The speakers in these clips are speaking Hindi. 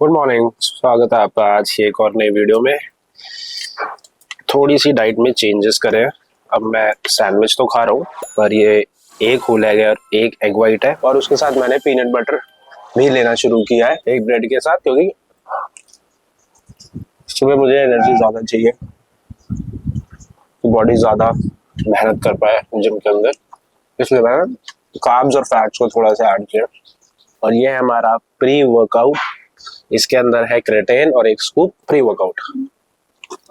गुड मॉर्निंग, स्वागत है आपका आज की एक और नई वीडियो में। थोड़ी सी डाइट में चेंजेस करें। अब मैं सैंडविच तो खा रहा हूँ, पर ये एक होल एग है और एक एग वाइट है, और उसके साथ मैंने पीनट बटर भी लेना शुरू किया है एक ब्रेड के साथ, क्योंकि सुबह मुझे एनर्जी ज़्यादा चाहिए, बॉडी ज़्यादा मेहनत कर पाए जिम के अंदर, इसलिए मैंने कार्ब्स और फैट्स को थोड़ा सा ऐड किया। और ये है हमारा प्री वर्कआउट। इसके अंदर है क्रेटेन और एक स्कूप प्री वर्कआउट।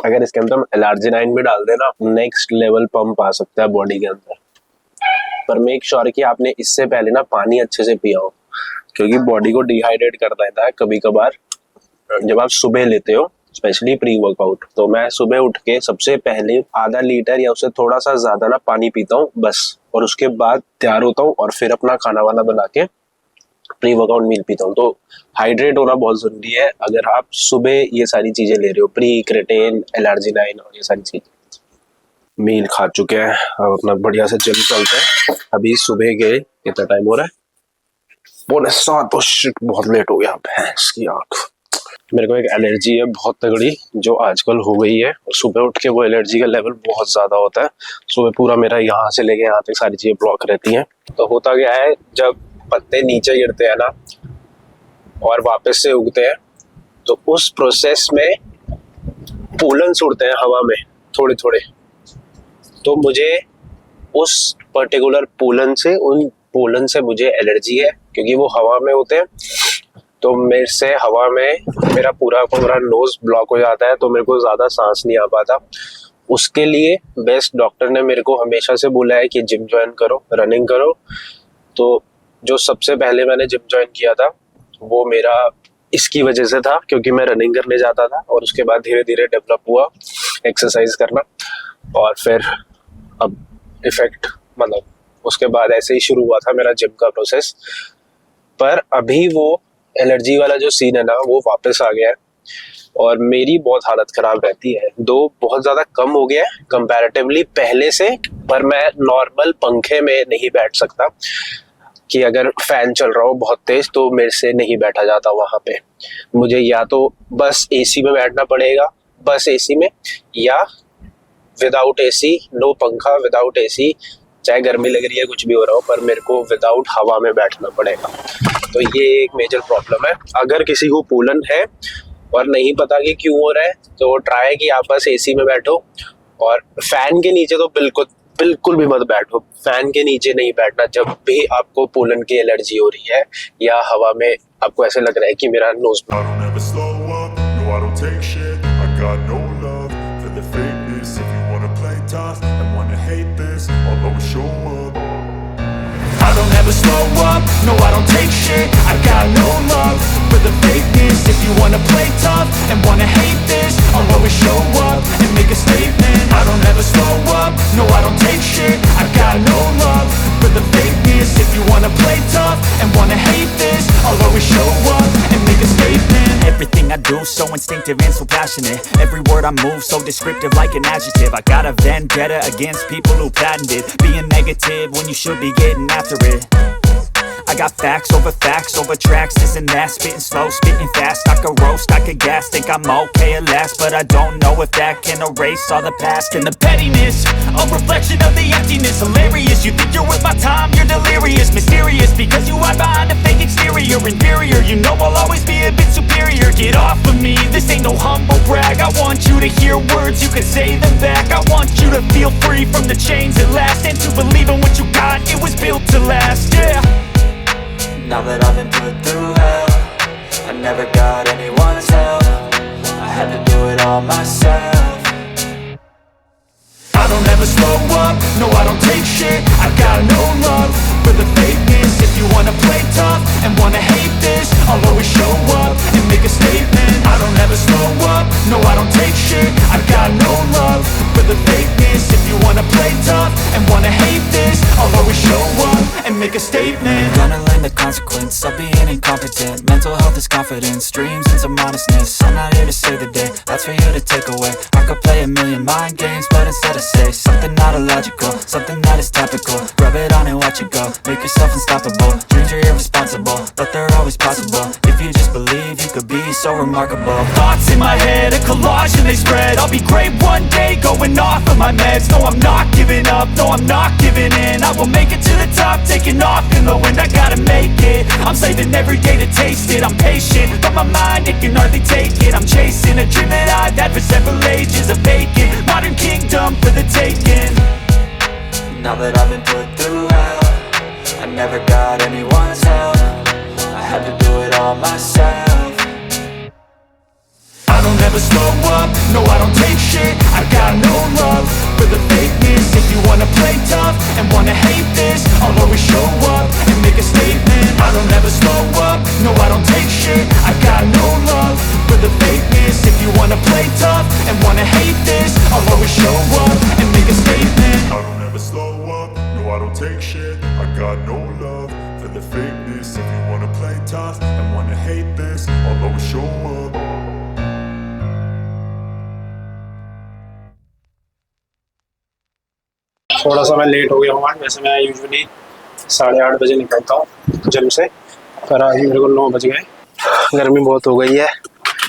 अगर इसके अंदर हम एलार्जिनाइन भी डाल देना, नेक्स्ट लेवल पंप आ सकता है बॉडी के अंदर। पर मेक श्योर कि आपने इससे पहले ना पानी अच्छे से पिया हो, क्योंकि बॉडी को डिहाइड्रेट कर देता है कभी कभार जब आप सुबह लेते हो, स्पेशली प्री वर्कआउट। तो मैं सुबह उठ के सबसे पहले आधा लीटर या उससे थोड़ा सा ज्यादा ना पानी पीता हूँ बस, और उसके बाद तैयार होता हूँ और फिर अपना खाना वाना बना के प्री वर्कआउट मील पीता हूँ। तो हाइड्रेट होना बहुत जरूरी है अगर आप सुबह ये सारी चीजें ले रहे हो, प्री, क्रेटेन, एलार्जिनाइन और ये सारी चीजें। मील खा चुके हैं, अब अपना बढ़िया से जिम चलते हैं। अभी सुबह के कितना टाइम हो रहा है? 6:45। तो शिट, बहुत लेट हो गया। भैंस की आंख। मेरे को एक एलर्जी है बहुत तगड़ी, जो आजकल हो गई है। सुबह उठ के वो एलर्जी का लेवल बहुत ज्यादा होता है। सुबह पूरा मेरा यहाँ से लेके यहाँ तक सारी चीजें ब्लॉक रहती हैं। तो होता क्या है, जब पत्ते नीचे गिरते हैं ना और वापस से उगते हैं, तो उस प्रोसेस में पोलन्स उड़ते हैं हवा में थोड़े थोड़े। तो मुझे उस पर्टिकुलर पोलन से मुझे एलर्जी है, क्योंकि वो हवा में होते हैं। तो मेरे से हवा में मेरा पूरा नोज ब्लॉक हो जाता है, तो मेरे को ज्यादा सांस नहीं आ पाता। उसके लिए बेस्ट डॉक्टर ने मेरे को हमेशा से बोला है कि जिम ज्वाइन करो, रनिंग करो। तो जो सबसे पहले मैंने जिम ज्वाइन किया था वो मेरा इसकी वजह से था, क्योंकि मैं रनिंग करने जाता था, और उसके बाद धीरे धीरे डेवलप हुआ एक्सरसाइज करना, और फिर अब इफेक्ट मतलब उसके बाद ऐसे ही शुरू हुआ था मेरा जिम का प्रोसेस। पर अभी वो एलर्जी वाला जो सीन है ना, वो वापस आ गया है और मेरी बहुत हालत खराब रहती है। दो बहुत ज्यादा कम हो गया है कंपैरेटिवली पहले से, पर मैं नॉर्मल पंखे में नहीं बैठ सकता कि अगर फैन चल रहा हो बहुत तेज तो मेरे से नहीं बैठा जाता वहां पे। मुझे या तो बस एसी में बैठना पड़ेगा, बस एसी में, या विदाउट एसी, नो पंखा, विदाउट एसी, चाहे गर्मी लग रही है कुछ भी हो रहा हो, पर मेरे को विदाउट हवा में बैठना पड़ेगा। तो ये एक मेजर प्रॉब्लम है। अगर किसी को पोलन है और नहीं पता कि क्यों हो रहा है, तो ट्राई कि आप बस एसी में बैठो, और फैन के नीचे तो बिल्कुल भी मत बैठो। फैन के नीचे नहीं बैठना जब भी आपको पोलन की एलर्जी हो रही है या हवा में आपको ऐसे लग रहा है कि मेरा knows. I don't ever slow up, no I don't take shit. I got no love for the fakeness. If you wanna play tough and wanna hate this, I'll always show up and make a statement. I don't ever slow up, no I don't take shit. I got no love for the fakeness. If you wanna play tough and wanna hate this, I'll always show up and make a statement. Everything I do so instinctive and so passionate. Every word I move so descriptive like an adjective. I got a vendetta against people who patented being negative when you should be getting after it. I got facts over tracks, this and that. Spitting slow, spitting fast. I could roast, I could gas. Think I'm okay at last, but I don't know if that can erase all the past. And the pettiness, a reflection of the emptiness. Hilarious, you think you're worth my time, you're delirious. Mysterious, because you hide behind a fake exterior. Inferior, you know I'll always be a bit superior. Get off of me, this ain't no humble brag. I want you to hear words, you can say them back. I want you to feel free from the chains at last, and to believe in what you got, it was built to last, yeah. Now that I've been put through hell, I never got anyone's help. I had to do it all myself. I don't ever slow up, no I don't take shit. I got no love for the fakeness. If you wanna play tough and wanna hate this, I'll always show up and make a statement. I don't ever slow up, no I don't take shit. I got no love for the fakeness. If you wanna play tough and wanna hate this, I'll always show up and make a a statement. Gonna learn the consequence of being incompetent. Mental health is confidence, dreams and some honestness. I'm not here to save the day, that's for you to take away. I could play a million mind games, but instead I say something not illogical, something that is topical. Rub it on and watch it go, make yourself unstoppable. Dreams are irresponsible, but they're always possible. If you just believe, you could be so remarkable. Thoughts in my head, a collage and they spread. I'll be great one day, going off of my meds. No, I'm not giving up, no, I'm not giving in. I will make it to the top, taking off in the wind. I gotta make it, I'm saving every day to taste it. I'm patient, but my mind, it can hardly take it. I'm chasing a dream that I've had for several ages. A vacant, modern kingdom for the taking. Now that I've been put through hell, I never got anyone's help. I had to do it all myself. I don't ever slow up, no I don't take shit. I got no love for the fakeness. If you wanna play tough and wanna hate this, I'll always show up and make a statement. I don't ever slow up, no I don't take shit. I got no love for the fakeness. If you wanna play tough and wanna hate this, I'll always show up and make a statement. I don't ever slow up, no I don't take shit. I got no love for the fakeness. If you wanna play tough and wanna hate this, I'll always show up. थोड़ा सा मैं लेट हो गया हूँ आज। वैसे मैं यूजुअली 8:30 बजे निकलता हूँ जिम से, पर आज मेरे को 9 बज गए। गर्मी बहुत हो गई है।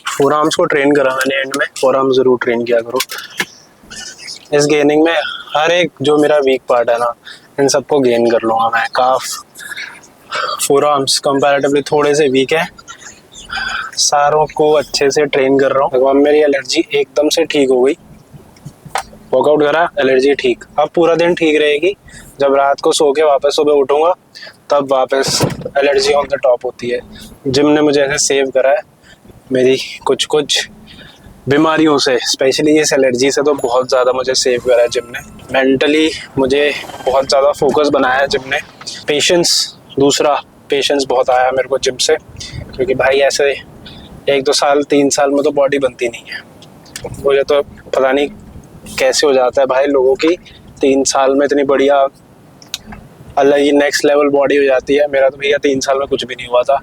फोर आर्म्स को ट्रेन करा मैंने एंड में। फोर आर्म्स ज़रूर ट्रेन किया करो। इस गेनिंग में हर एक जो मेरा वीक पार्ट है ना, इन सबको गेन कर लूँगा मैं। काफ, फोर आर्म्स कंपैरेटिवली थोड़े से वीक है, सारों को अच्छे से ट्रेन कर रहा हूँ। अब मेरी एलर्जी एकदम से ठीक हो गई। वर्कआउट करा, एलर्जी ठीक। अब पूरा दिन ठीक रहेगी। जब रात को सो के वापस सुबह उठूंगा तब वापस एलर्जी ऑन द टॉप होती है। जिम ने मुझे ऐसे सेव करा है मेरी कुछ कुछ बीमारियों से, स्पेशली इस एलर्जी से तो बहुत ज़्यादा मुझे सेव करा है जिम ने। मेंटली मुझे बहुत ज़्यादा फोकस बनाया है जिम ने। पेशेंस, दूसरा पेशेंस बहुत आया मेरे को जिम से, क्योंकि भाई ऐसे 1-2 साल 3 साल में तो बॉडी बनती नहीं है। मुझे तो पता नहीं कैसे हो जाता है भाई लोगों की 3 साल में इतनी बढ़िया अलग ही नेक्स्ट लेवल बॉडी हो जाती है। मेरा तो भैया 3 साल में कुछ भी नहीं हुआ था।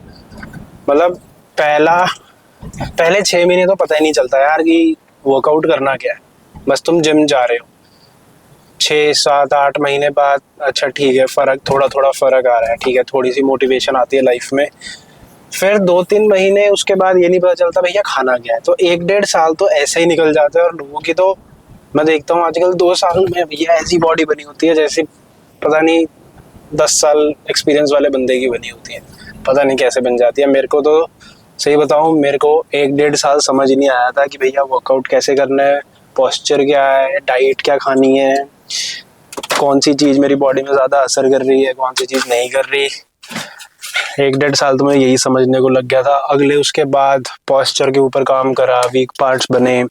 मतलब पहले 6 महीने तो पता ही नहीं चलता यार कि वर्कआउट करना क्या है, बस तुम जिम जा रहे हो। 6, 7, 8 महीने बाद अच्छा ठीक है, थोड़ा थोड़ा फ़र्क आ रहा है, ठीक है, थोड़ी सी मोटिवेशन आती है लाइफ में। फिर 2-3 महीने उसके बाद ये नहीं पता चलता भैया खाना क्या है। तो 1-1.5 साल तो ऐसे ही निकल जाता है। और लोगों की तो मैं देखता हूँ आजकल 2 साल में भैया ऐसी बॉडी बनी होती है जैसे पता नहीं 10 साल एक्सपीरियंस वाले बंदे की बनी होती है। पता नहीं कैसे बन जाती है। मेरे को तो सही बताऊँ, मेरे को 1-1.5 साल समझ ही नहीं आया था कि भैया वर्कआउट कैसे करना है, पोस्चर क्या है, डाइट क्या खानी है, कौन सी चीज़ मेरी बॉडी में ज़्यादा असर कर रही है, कौन सी चीज़ नहीं कर रही। 1-1.5 साल तो मैं यही समझने को लग गया था। अगले उसके बाद पोस्चर के ऊपर काम करा, वीक पार्ट्स बने,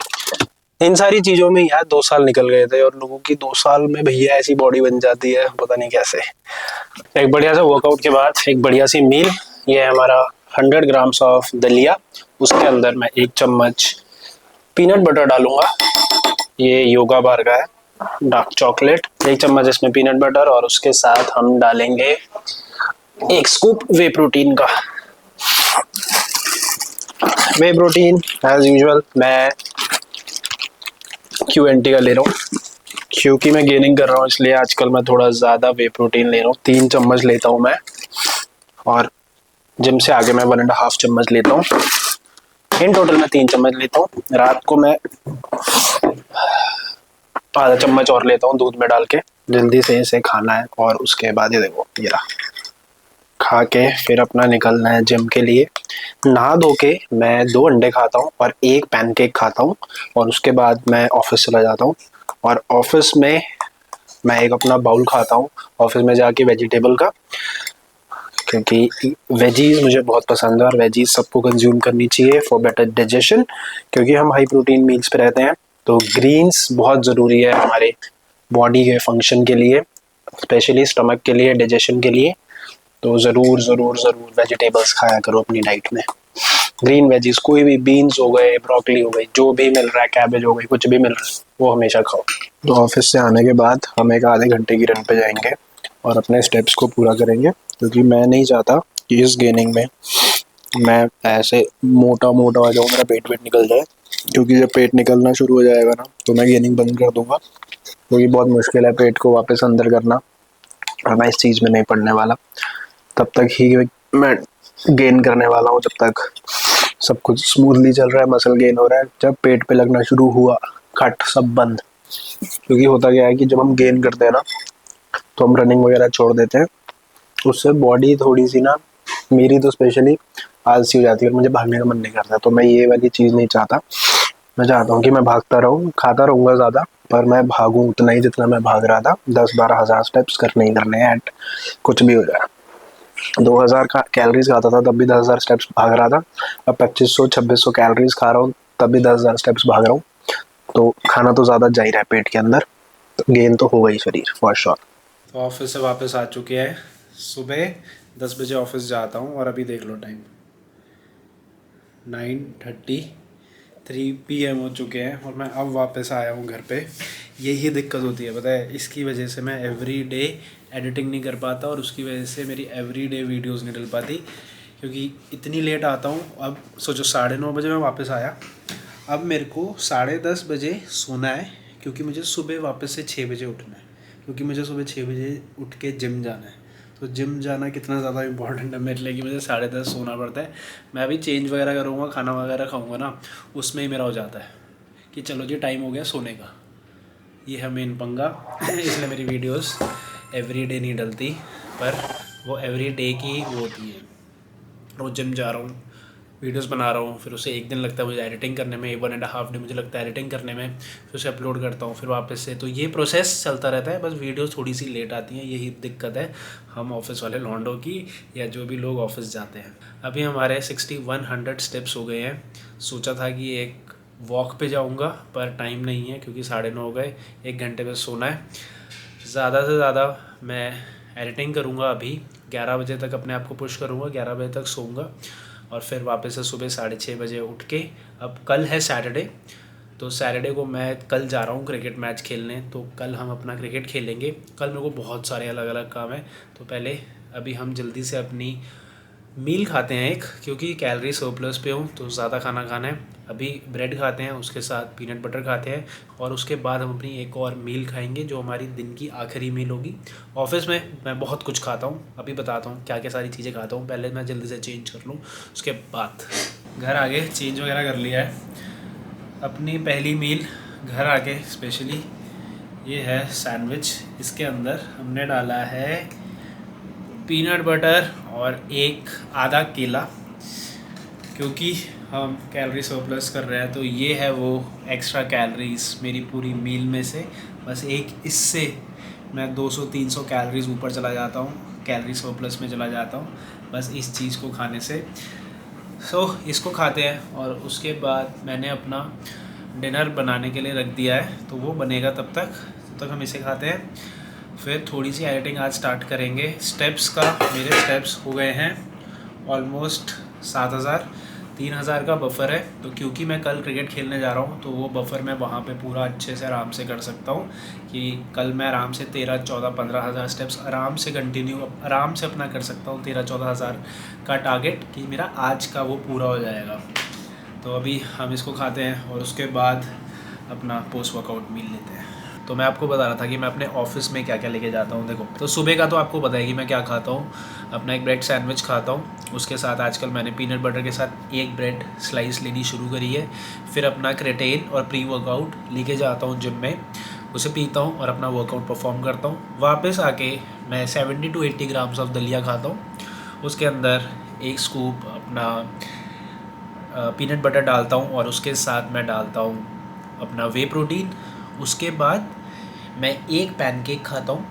इन सारी चीज़ों में यार 2 साल निकल गए थे। और लोगों की 2 साल में भैया ऐसी बॉडी बन जाती है, पता नहीं कैसे। एक बढ़िया सा वर्कआउट के बाद एक बढ़िया सी मील, ये है हमारा 100 ग्राम्स ऑफ दलिया। उसके अंदर मैं 1 चम्मच पीनट बटर डालूंगा, ये योगा बार का है, डार्क चॉकलेट। 1 चम्मच इसमें पीनट बटर, और उसके साथ हम डालेंगे 1 स्कूप वे प्रोटीन का। वे प्रोटीन एज यूजुअल मैं Q&T का ले रहा हूँ, क्योंकि मैं गेनिंग कर रहा हूँ इसलिए आजकल मैं थोड़ा ज़्यादा वे प्रोटीन ले रहा हूँ। 3 चम्मच लेता हूँ मैं, और जिम से आगे मैं 1.5 चम्मच लेता हूँ। इन टोटल मैं 3 चम्मच लेता हूँ। रात को मैं आधा चम्मच और लेता हूँ दूध में डाल के। जल्दी से इसे खाना है, और उसके बाद ये देखो ये रहा, खा के फिर अपना निकलना है जिम के लिए। नहा धो के मैं 2 अंडे खाता हूँ और 1 पैनकेक खाता हूँ, और उसके बाद मैं ऑफिस चला जाता हूँ। और ऑफिस में मैं एक अपना बाउल खाता हूँ ऑफिस में जाके वेजिटेबल का, क्योंकि वेजीज मुझे बहुत पसंद है और वेजीज सबको कंज्यूम करनी चाहिए फॉर बेटर डाइजेशन। क्योंकि हम हाई प्रोटीन मील्स पे रहते हैं, तो ग्रीन्स बहुत ज़रूरी है हमारे बॉडी के फंक्शन के लिए, स्पेशली स्टमक के लिए, डाइजेशन के लिए। तो ज़रूर ज़रूर ज़रूर वेजिटेबल्स खाया करो अपनी डाइट में। ग्रीन वेजीज, कोई भी, बीन्स हो गए, ब्रोकली हो गई, जो भी मिल रहा है, कैबेज हो गई, कुछ भी मिल रहा है, वो हमेशा खाओ। तो ऑफिस से आने के बाद हम एक आधे घंटे की रन पे जाएंगे, और अपने स्टेप्स को पूरा करेंगे, क्योंकि मैं नहीं चाहता कि इस गेनिंग में मैं ऐसे मोटा मोटा हो जाऊँ, मेरा पेट वेट निकल जाए। क्योंकि जब पेट निकलना शुरू हो जाएगा ना तो मैं गेनिंग बंद कर दूंगा, क्योंकि बहुत मुश्किल है पेट को वापस अंदर करना, और मैं इस चीज़ में नहीं पड़ने वाला। तब तक ही मैं गेन करने वाला हूँ, जब तक सब कुछ स्मूथली चल रहा है, मसल गेन हो रहा है। जब पेट पे लगना शुरू हुआ, कट सब बंद। क्योंकि होता क्या है कि जब हम गेन करते हैं ना तो हम रनिंग वगैरह छोड़ देते हैं, उससे बॉडी थोड़ी सी ना, मेरी तो स्पेशली आलसी हो जाती है और मुझे भागने का मन नहीं करता। तो मैं ये वाली चीज़ नहीं चाहता। मैं चाहता हूँ कि मैं भागता रहूँ, खाता रहूँगा ज़्यादा, पर मैं भागूँ उतना ही जितना मैं भाग रहा था। 10-12 हज़ार स्टेप्स करने ही करने हैं, एट कुछ भी हो जाए। 2000 का कैलोरीज खाता था तब भी 10,000 स्टेप्स भाग रहा था। अब 2500-2600 कैलोरीज खा रहा हूँ तब भी 10,000 स्टेप्स भाग रहा हूँ। तो खाना तो ज़्यादा जा ही रहा है पेट के अंदर, तो गेन तो होगा ही शरीर फॉर श्योर। तो ऑफिस से वापस आ चुके हैं। सुबह 10 बजे ऑफिस जाता हूँ और अभी देख लो टाइम 9:33 PM हो चुके हैं और मैं अब वापस आया हूँ घर पे। यही दिक्कत होती है, पता है, इसकी वजह से मैं एवरी डे एडिटिंग नहीं कर पाता और उसकी वजह से मेरी एवरी डे वीडियोज़ नहीं डल पाती, क्योंकि इतनी लेट आता हूँ। अब सोचो 9:30 बजे मैं वापस आया, अब मेरे को 10:30 बजे सोना है, क्योंकि मुझे सुबह वापस से 6 बजे उठना है, क्योंकि मुझे सुबह 6 बजे उठ के जिम जाना है। तो जिम जाना कितना ज़्यादा इंपॉर्टेंट है मेरे लिए कि मुझे 10:30 सोना पड़ता है। मैं अभी चेंज वगैरह करूँगा, खाना वगैरह खाऊँगा ना, उसमें ही मेरा हो जाता है कि चलो जी टाइम हो गया सोने का। ये है मेन पंगा इसलिए मेरी वीडियोस एवरी डे नहीं डलती, पर वो एवरी डे की वो होती है। रोज़ जिम जा रहा हूँ, वीडियोस बना रहा हूँ, फिर उसे एक दिन लगता है मुझे एडिटिंग करने में, 1.5 डे मुझे लगता है एडिटिंग करने में, फिर उसे अपलोड करता हूँ, फिर वापस से। तो ये प्रोसेस चलता रहता है, बस वीडियोस थोड़ी सी लेट आती हैं, यही दिक्कत है हम ऑफिस वाले लॉन्डो की, या जो भी लोग ऑफिस जाते हैं। अभी हमारे 6100 स्टेप्स हो गए हैं। सोचा था कि एक वॉक पे जाऊँगा, पर टाइम नहीं है क्योंकि 9:30 हो गए, 1 घंटे में सोना है। ज़्यादा से ज़्यादा मैं एडिटिंग करूँगा, अभी 11 बजे तक अपने आप को पुश करूँगा, 11 बजे तक सोऊंगा और फिर वापस से सुबह 6:30 बजे उठ के। अब कल है सैटरडे, तो सैटरडे को मैं कल जा रहा हूँ क्रिकेट मैच खेलने, तो कल हम अपना क्रिकेट खेलेंगे। कल मेरे को बहुत सारे अलग अलग काम है, तो पहले अभी हम जल्दी से अपनी मील खाते हैं एक, क्योंकि कैलोरी सरप्लस पे हूँ तो ज़्यादा खाना खाना है। अभी ब्रेड खाते हैं, उसके साथ पीनट बटर खाते हैं और उसके बाद हम अपनी एक और मील खाएंगे जो हमारी दिन की आखिरी मील होगी। ऑफिस में मैं बहुत कुछ खाता हूँ, अभी बताता हूँ क्या क्या सारी चीज़ें खाता हूँ। पहले मैं जल्दी से चेंज कर लूँ, उसके बाद घर आके चेंज वगैरह कर लिया है। अपनी पहली मील घर आके स्पेशली ये है सैंडविच, इसके अंदर हमने डाला है पीनट बटर और एक आधा केला, क्योंकि हम कैलोरी सरप्लस कर रहे हैं। तो ये है वो एक्स्ट्रा कैलोरीज मेरी पूरी मील में से, बस एक इससे मैं 200-300 कैलोरीज ऊपर चला जाता हूँ, कैलोरी सरप्लस में चला जाता हूँ बस इस चीज़ को खाने से। इसको खाते हैं और उसके बाद मैंने अपना डिनर बनाने के लिए रख दिया है, तो वो बनेगा तब तक हम इसे खाते हैं। फिर थोड़ी सी एडिटिंग आज स्टार्ट करेंगे। स्टेप्स का मेरे स्टेप्स हो गए हैं ऑलमोस्ट 7,000, 3,000 का बफ़र है। तो क्योंकि मैं कल क्रिकेट खेलने जा रहा हूँ तो वो बफ़र मैं वहाँ पे पूरा अच्छे से आराम से कर सकता हूँ कि कल मैं आराम से 13, 14, 15,000 स्टेप्स आराम से कंटिन्यू आराम से अपना कर सकता हूँ। 13-14 हज़ार का टारगेट कि मेरा आज का वो पूरा हो जाएगा। तो अभी हम इसको खाते हैं और उसके बाद अपना पोस्ट वर्कआउट मील लेते हैं। तो मैं आपको बता रहा था कि मैं अपने ऑफिस में क्या क्या लेके जाता हूँ। देखो, तो सुबह का तो आपको पता है कि मैं क्या खाता हूँ, अपना एक ब्रेड सैंडविच खाता हूँ, उसके साथ आजकल मैंने पीनट बटर के साथ एक ब्रेड स्लाइस लेनी शुरू करी है। फिर अपना क्रेटेन और प्री वर्कआउट लेके जाता हूँ जिम में, उसे पीता हूँ और अपना वर्कआउट परफॉर्म करता हूँ। वापस आके मैं 70-80 ग्राम्स ऑफ दलिया खाता हूँ, उसके अंदर एक स्कूप अपना पीनट बटर डालता हूँ और उसके साथ मैं डालता हूँ अपना वे प्रोटीन। उसके बाद मैं एक पैनकेक खाता हूँ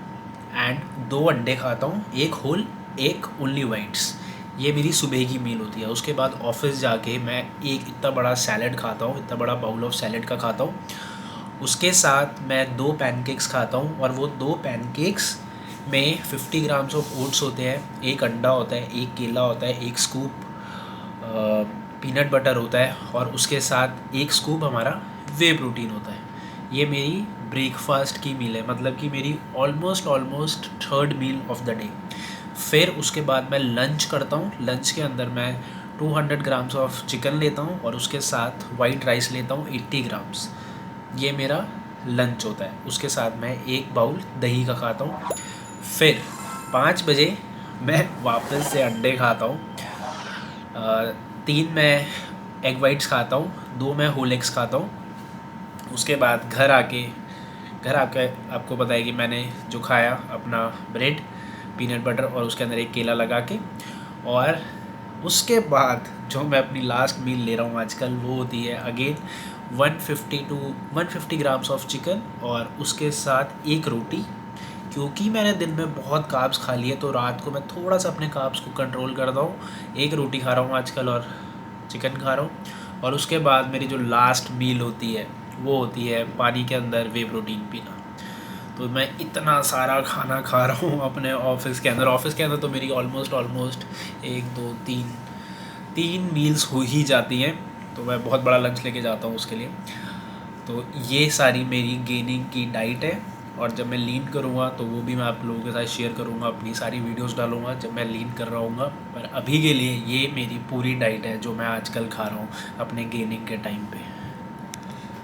एंड 2 अंडे खाता हूँ, एक होल एक ओनली वाइट्स। ये मेरी सुबह की मील होती है। उसके बाद ऑफिस जाके मैं एक इतना बड़ा सैलेड खाता हूँ, इतना बड़ा बाउल ऑफ सैलेड का खाता हूँ। उसके साथ मैं 2 पैनकेक्स खाता हूँ और वो 2 पैनकेक्स में 50 ग्राम्स ऑफ ओट्स होते हैं, एक अंडा होता है, एक केला होता है, एक स्कूप पीनट बटर होता है और उसके साथ एक स्कूप हमारा वे प्रोटीन होता है। ये मेरी ब्रेकफास्ट की मील है, मतलब कि मेरी almost third meal of the day. फिर उसके बाद मैं लंच करता हूँ। लंच के अंदर मैं 200 ग्राम्स ऑफ चिकन लेता हूँ और उसके साथ वाइट राइस लेता हूँ 80 ग्राम्स। ये मेरा लंच होता है। उसके साथ मैं एक बाउल दही का खाता हूँ। फिर 5 बजे मैं वापस से अंडे खाता हूँ। 3 मैं एग वाइट्स खाता हूँ, 2 मैं होल एग्स खाता हूँ। उसके बाद घर आके आपको पता है कि मैंने जो खाया अपना ब्रेड, पीनट बटर और उसके अंदर एक केला लगा के, और उसके बाद जो मैं अपनी लास्ट मील ले रहा हूँ आजकल वो होती है अगेन 150 ग्राम्स ऑफ चिकन और उसके साथ एक रोटी। क्योंकि मैंने दिन में बहुत कार्ब्स खा लिए तो रात को मैं थोड़ा सा अपने कार्ब्स को कंट्रोल करता हूँ। एक रोटी खा रहा हूँ आजकल और चिकन खा रहा हूँ। और उसके बाद मेरी जो लास्ट मील होती है वो होती है पानी के अंदर वे प्रोटीन पीना। तो मैं इतना सारा खाना खा रहा हूँ अपने ऑफिस के अंदर तो मेरी ऑलमोस्ट 1 2 3 मील्स हो ही जाती हैं। तो मैं बहुत बड़ा लंच लेके जाता हूँ उसके लिए। तो ये सारी मेरी गेनिंग की डाइट है, और जब मैं लीन करूँगा तो वो भी मैं आप लोगों के साथ शेयर करूँगा, अपनी सारी वीडियोस डालूँगा जब मैं लीन कर रहा हूँगा। पर अभी के लिए ये मेरी पूरी डाइट है जो मैं आजकल खा रहा हूँ अपने गेनिंग के टाइम पे।